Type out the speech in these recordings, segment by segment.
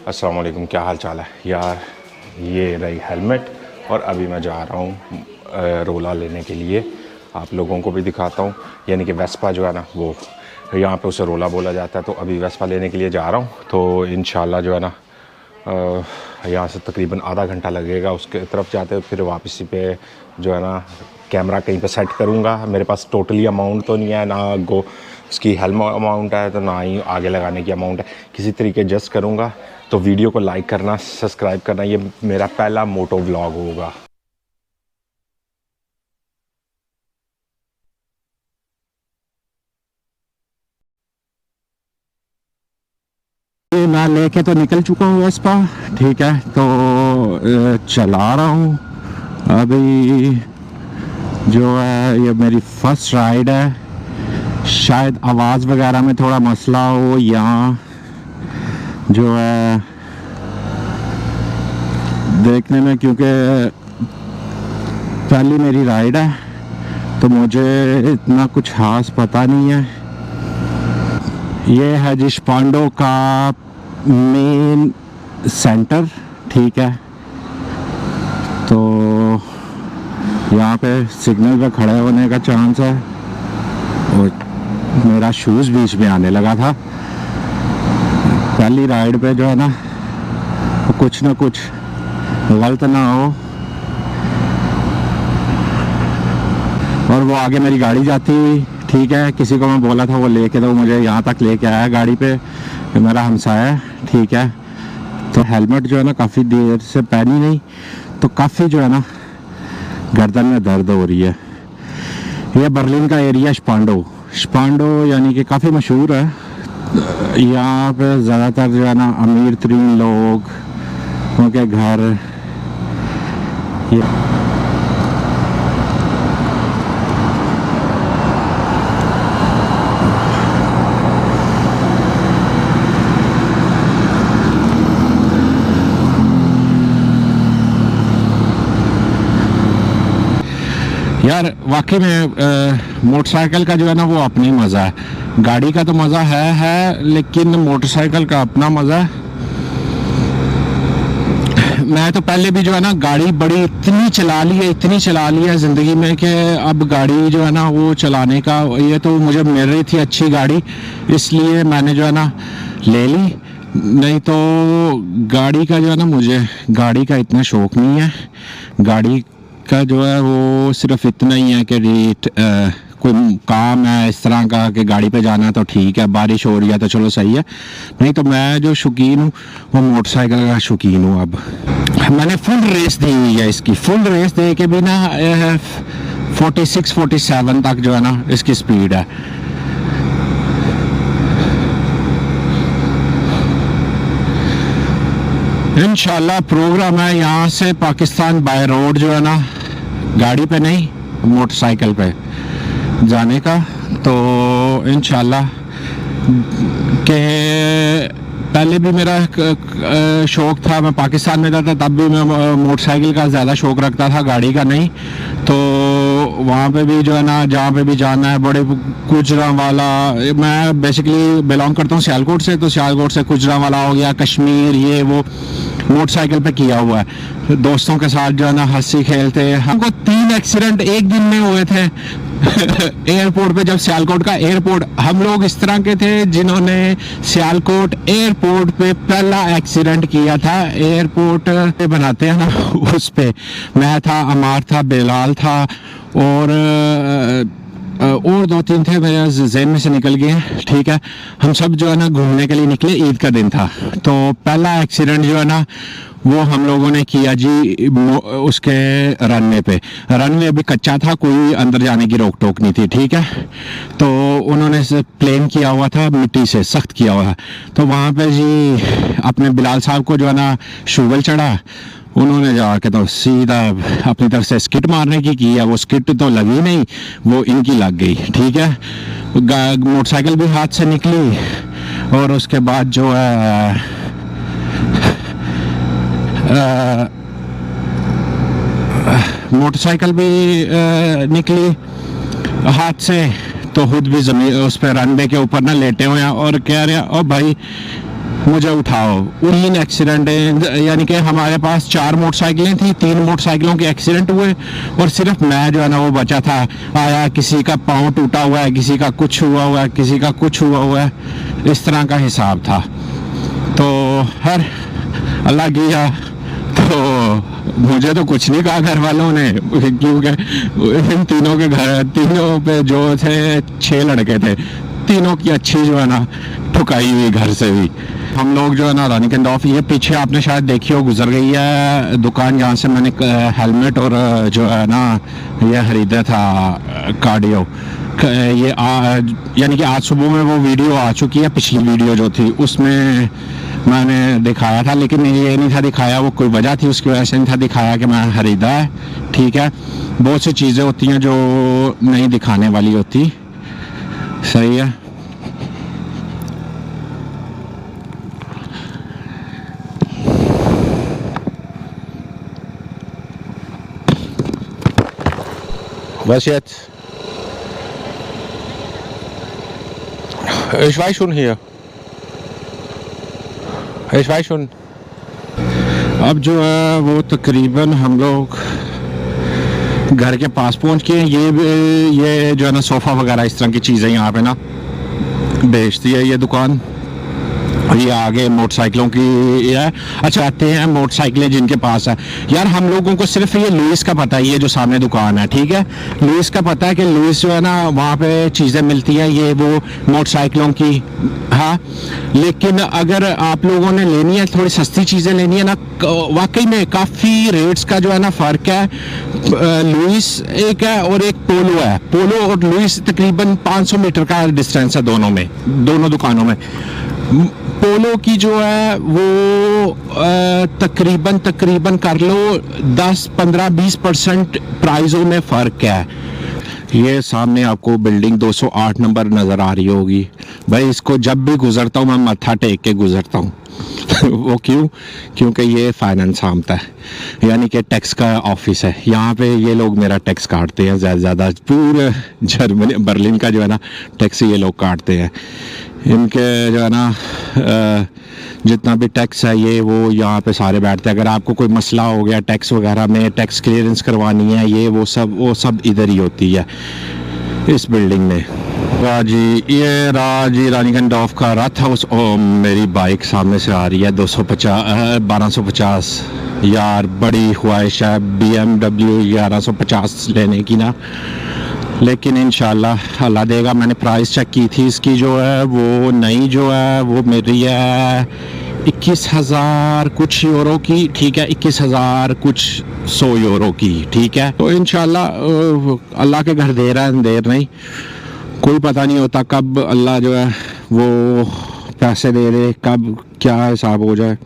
अस्सलाम वालेकुम, क्या हाल चाल है यार। ये रही हेलमेट और अभी मैं जा रहा हूँ रोला लेने के लिए। आप लोगों को भी दिखाता हूँ, यानी कि वेस्पा जो है ना, वो यहाँ पे उसे रोला बोला जाता है। तो अभी वेस्पा लेने के लिए जा रहा हूँ। तो इंशाल्लाह जो है ना यहाँ से तकरीबन आधा घंटा लगेगा उसके तरफ जाते हुए। फिर वापसी पे जो है ना कैमरा कहीं पे सेट करूँगा। मेरे पास टोटली अमाउंट तो नहीं है, ना गो उसकी हेलमेट अमाउंट है, तो ना ही आगे लगाने की अमाउंट है। किसी तरीके एडजस्ट करूँगा। तो वीडियो को लाइक करना, सब्सक्राइब करना, ये मेरा पहला मोटो व्लॉग होगा। मैं लेके तो निकल चुका हूँ वेस्पा, ठीक है। तो चला रहा हूँ अभी। जो है ये मेरी फर्स्ट राइड है। शायद आवाज़ वगैरह में थोड़ा मसला हो, या जो है देखने में, क्योंकि पहली मेरी राइड है तो मुझे इतना कुछ खास पता नहीं है। ये है जी स्पांडो का मेन सेंटर, ठीक है। तो यहाँ पे सिग्नल पे खड़े होने का चांस है। और मेरा शूज़ बीच में आने लगा था। पहली राइड पे जो है ना, तो कुछ ना कुछ गलत ना हो। और वो आगे मेरी गाड़ी जाती हुई, ठीक है। किसी को मैं बोला था, वो लेके तो मुझे यहाँ तक लेके आया गाड़ी पे, मेरा हमसाया है, ठीक है। तो हेलमेट जो है ना काफ़ी देर से पहनी नहीं, तो काफ़ी जो है ना गर्दन में दर्द हो रही है। ये बर्लिन का एरिया स्पांडो यानी कि काफ़ी मशहूर है। यहाँ पे ज़्यादातर जो है ना अमीर तरीन लोग, उनके घर ये यार वाकई में मोटरसाइकिल का जो है ना वो अपनी मज़ा है। गाड़ी का तो मज़ा है, लेकिन मोटरसाइकिल का अपना मज़ा है। मैं तो पहले भी जो है ना गाड़ी बड़ी इतनी चला ली है ज़िंदगी में, कि अब गाड़ी जो है ना वो चलाने का, ये तो मुझे मिल रही थी अच्छी गाड़ी, इसलिए मैंने जो है ना ले ली। नहीं तो गाड़ी का जो है ना, मुझे गाड़ी का इतना शौक़ नहीं है। गाड़ी का जो है वो सिर्फ इतना ही है कि कोई काम है इस तरह का कि गाड़ी पे जाना है तो ठीक है, बारिश हो रही है तो चलो सही है। नहीं तो मैं जो शौकीन हूँ वो मोटरसाइकिल का शौकीन हूँ। अब मैंने फुल रेस दी हुई है इसकी, फुल रेस दे के भी ना 46-47 तक जो है ना इसकी स्पीड है। इंशाल्लाह प्रोग्राम है यहाँ से पाकिस्तान बाय रोड जो है ना, गाड़ी पे नहीं मोटरसाइकिल पे जाने का। तो इंशाल्लाह के पहले भी मेरा शौक़ था, मैं पाकिस्तान में था तब भी मैं मोटरसाइकिल का ज़्यादा शौक़ रखता था, गाड़ी का नहीं। तो वहाँ पे भी जो है ना, जहाँ पे भी जाना है, बड़े गुजरांवाला, मैं बेसिकली बिलोंग करता हूँ सियालकोट से, तो सियालकोट से गुजरांवाला हो गया, कश्मीर, ये वो मोटरसाइकिल पे किया हुआ है। दोस्तों के साथ जो है ना हंसी खेलते, हमको 3 एक्सीडेंट एक दिन में हुए थे एयरपोर्ट पे। जब सियालकोट का एयरपोर्ट, हम लोग इस तरह के थे जिन्होंने सियालकोट एयरपोर्ट पे पहला एक्सीडेंट किया था। एयरपोर्ट पे बनाते हैं ना, उस पे मैं था, अमार था, बेलाल था, और 2-3 थे, मेरे जहन में से निकल गए, ठीक है। हम सब जो है ना घूमने के लिए निकले, ईद का दिन था। तो पहला एक्सीडेंट जो है ना वो हम लोगों ने किया जी उसके रनवे अभी कच्चा था, कोई अंदर जाने की रोक टोक नहीं थी, ठीक है। तो उन्होंने प्लेन किया हुआ था, मिट्टी से सख्त किया हुआ है। तो वहाँ पे जी अपने बिलाल साहब को जो है ना शुगर चढ़ा, उन्होंने जाके तो सीधा अपनी तरफ से स्किट मारने की है। वो स्किट तो लगी नहीं, वो इनकी लग गई, ठीक है। मोटरसाइकिल भी हाथ से निकली, और उसके बाद जो है मोटरसाइकिल भी निकली हाथ से। तो खुद भी जमीन उस पर रनवे के ऊपर ना लेटे हुए हैं और कह रहे हैं, ओ भाई मुझे उठाओ। 3 एक्सीडेंट है, यानी कि हमारे पास 4 मोटरसाइकिलें थी, 3 मोटरसाइकिलों के एक्सीडेंट हुए और सिर्फ मैं जो है ना वो बचा था। आया, किसी का पाँव टूटा हुआ है, किसी का कुछ हुआ है, किसी का कुछ हुआ है, इस तरह का हिसाब था। तो हर अल्लाह किया, तो मुझे तो कुछ नहीं कहा घर वालों ने, क्योंकि इन तीनों के घर, तीनों पे जो थे 6 लड़के थे, तीनों की अच्छी जो है ना ठुकाई हुई घर से भी। हम लोग जो है ना रानी कैंट ऑफ, ये पीछे आपने शायद देखी हो, गुजर गई है दुकान जहाँ से मैंने हेलमेट और जो है ना ये खरीदा था कार्डियो। ये यानी कि आज सुबह में वो वीडियो आ चुकी है, पिछली वीडियो जो थी उसमें मैंने दिखाया था, लेकिन ये नहीं था दिखाया, वो कोई वजह थी उसकी वजह से नहीं था दिखाया कि मैं खरीदा है। ठीक है, बहुत सी चीज़ें होती हैं जो नहीं दिखाने वाली होती। सही है। Was jetzt? Ich weiß schon hier. Ich weiß schon. अब जो है वो तकरीबन हम लोग घर के पास पहुंच के, ये जो है ना सोफ़ा वगैरह इस तरह की चीज़ें यहाँ पे ना बेचती है ये दुकान। ये आगे मोटरसाइकिलों की है। अच्छा, आते हैं मोटरसाइकिलें जिनके पास है। यार हम लोगों को सिर्फ ये लुइस का पता है, ये जो सामने दुकान है, ठीक है, लुइस का पता है कि लुइस जो है ना वहाँ पे चीज़ें मिलती हैं, ये वो मोटरसाइकिलों की। हाँ, लेकिन अगर आप लोगों ने लेनी है, थोड़ी सस्ती चीज़ें लेनी है ना, वाकई में काफ़ी रेट्स का जो है ना फ़र्क है। लुइस एक है और एक पोलो है। पोलो और लुइस तकरीबन 500 मीटर का डिस्टेंस है दोनों में, दोनों दुकानों में। पोलो की जो है वो तकरीबन कर लो 10, 15, 20% प्राइसों में फ़र्क है। ये सामने आपको बिल्डिंग 208 नंबर नज़र आ रही होगी। भाई इसको जब भी गुज़रता हूँ मैं मत्था टेक के गुज़रता हूँ। वो क्यों? क्योंकि ये फाइनेंस सामता है, यानी कि टैक्स का ऑफिस है। यहाँ पे ये लोग मेरा टैक्स काटते हैं ज़्यादा, पूरे जर्मनी बर्लिन का जो है ना टैक्स ये लोग काटते हैं। इनके जो है ना जितना भी टैक्स है ये वो यहाँ पे सारे बैठते हैं। अगर आपको कोई मसला हो गया टैक्स वगैरह में, टैक्स क्लियरेंस करवानी है, ये वो सब इधर ही होती है इस बिल्डिंग में। राजी, ये राजी रानी कैंट ऑफ का रथ हाउस। ओ मेरी बाइक सामने से आ रही है 1250 यार, बड़ी ख्वाहिश है BMW 1150 लेने की ना, लेकिन इंशाल्लाह अल्लाह देगा। मैंने प्राइस चेक की थी इसकी, जो है वो नई जो है वो मेरी है 21,000 कुछ यूरो की। ठीक है, 21,000 कुछ 100 यूरो की। ठीक है, तो इंशाल्लाह अल्लाह के घर देर है अंधेर नहीं, कोई पता नहीं होता कब अल्लाह जो है वो पैसे दे दे, कब क्या हिसाब हो जाए।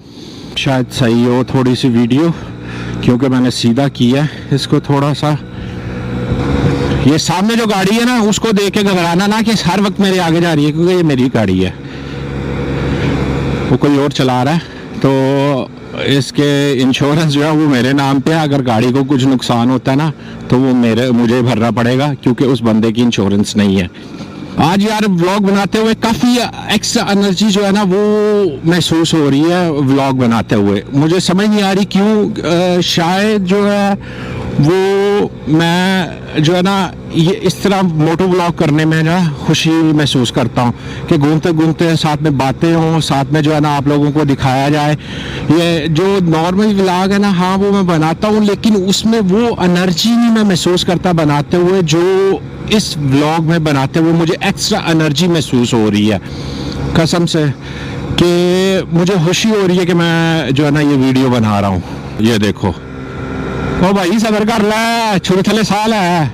शायद सही हो थोड़ी सी वीडियो, क्योंकि मैंने सीधा किया है इसको थोड़ा सा। ये सामने जो गाड़ी है ना उसको देख के घबराना ना कि हर वक्त मेरे आगे जा रही है, क्योंकि ये मेरी गाड़ी है, वो कोई और चला रहा है। तो इसके इंश्योरेंस जो है वो मेरे नाम पे है। अगर गाड़ी को कुछ नुकसान होता है ना तो वो मुझे भरना पड़ेगा, क्योंकि उस बंदे की इंश्योरेंस नहीं है। आज यार व्लॉग बनाते हुए काफ़ी एक्स्ट्रा एनर्जी जो है ना वो महसूस हो रही है व्लॉग बनाते हुए। मुझे समझ नहीं आ रही क्यों। शायद जो है वो मैं जो है ना ये इस तरह मोटो व्लॉग करने में ना खुशी महसूस करता हूँ कि घूमते घूमते साथ में बातें हों, साथ में जो है ना आप लोगों को दिखाया जाए। ये जो नॉर्मल व्लॉग है ना, हाँ वो मैं बनाता हूँ, लेकिन उसमें वो एनर्जी नहीं मैं महसूस करता बनाते हुए, जो इस व्लॉग में बनाते हुए मुझे एक्स्ट्रा एनर्जी महसूस हो रही है कसम से, कि मुझे खुशी हो रही है कि मैं जो है ना ये वीडियो बना रहा हूँ। ये देखो, ओ भाई सबर कर लै, छुरी थले साल है,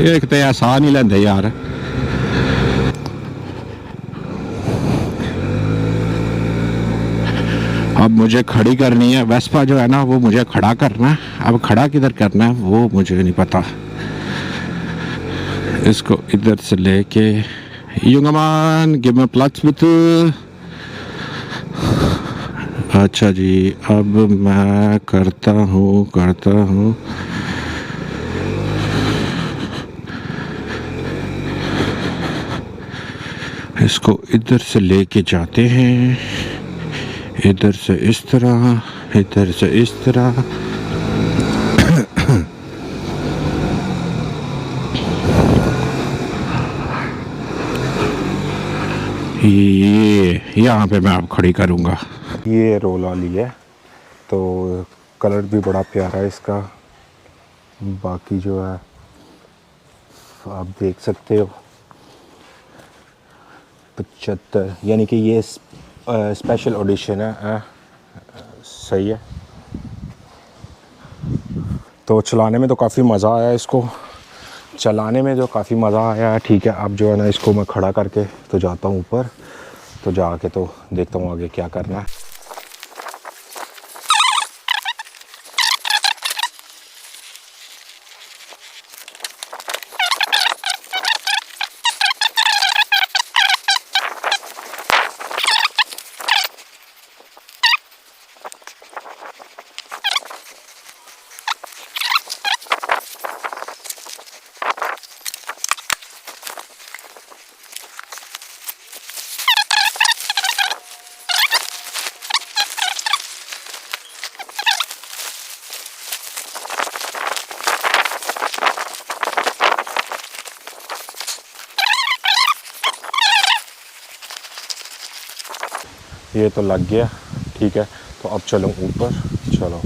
एक तो साह नहीं लेंदे यार। अब मुझे खड़ी करनी है वेस्पा जो है ना, वो मुझे खड़ा करना है। अब खड़ा किधर करना है वो मुझे नहीं पता। इसको इधर से लेके युंगमान गिव मी प्लट्स विद। अच्छा जी, अब मैं करता हूँ इसको इधर से लेके जाते हैं इधर से इस तरह, इधर से इस तरह। ये यहाँ पे मैं आप खड़ी करूँगा। ये रोला ली है, तो कलर भी बड़ा प्यारा है इसका। बाकी जो है आप देख सकते हो 75, यानी कि ये स्पेशल एडिशन है। सही है। तो चलाने में तो काफ़ी मज़ा आया, इसको चलाने में जो काफ़ी मज़ा आया है। ठीक है, अब जो है ना इसको मैं खड़ा करके तो जाता हूँ ऊपर, तो जाके तो देखता हूँ आगे क्या करना है। ये तो लग गया। ठीक है, तो अब चलो ऊपर, चलो।